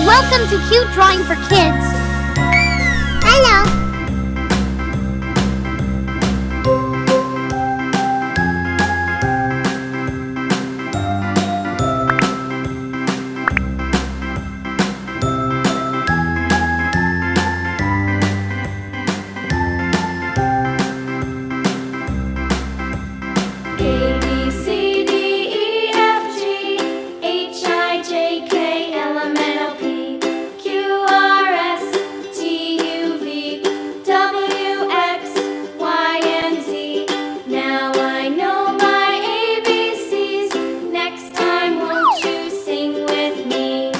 Welcome to Cute Drawing for Kids. Hello. A B C D E F G H I J K L M N O P Q R S T U V W X Y and Z. Now I know my ABCs. Next time, won't you sing with me?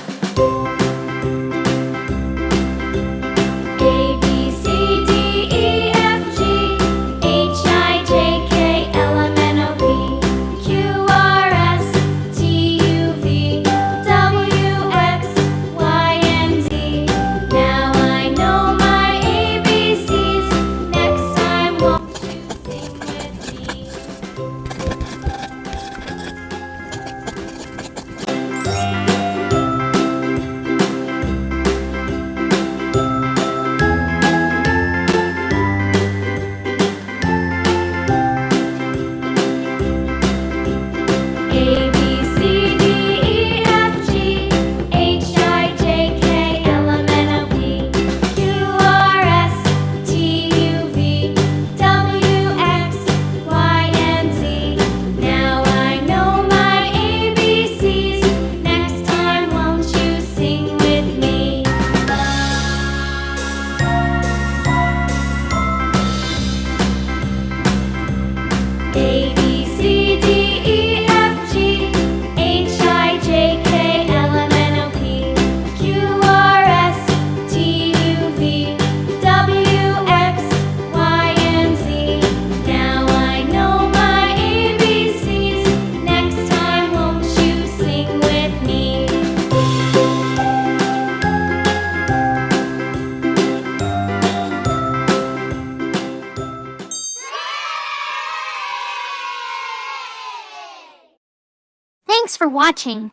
A B C D E F G H I J K L M N O P Q R S T U V W X Y and Z. Now I know my ABCs. Next time, won't you sing with me? A B C D E F G H I J K L M N O P Q R S T U V W X Y and Z. Now I know my ABCs. Next time, won't you sing with me? A B C D E F G H I J K L M N O P Q R S T U V W X Y and Z. Now I know my ABCs. Next time, won't you sing with me? Thanks for watching.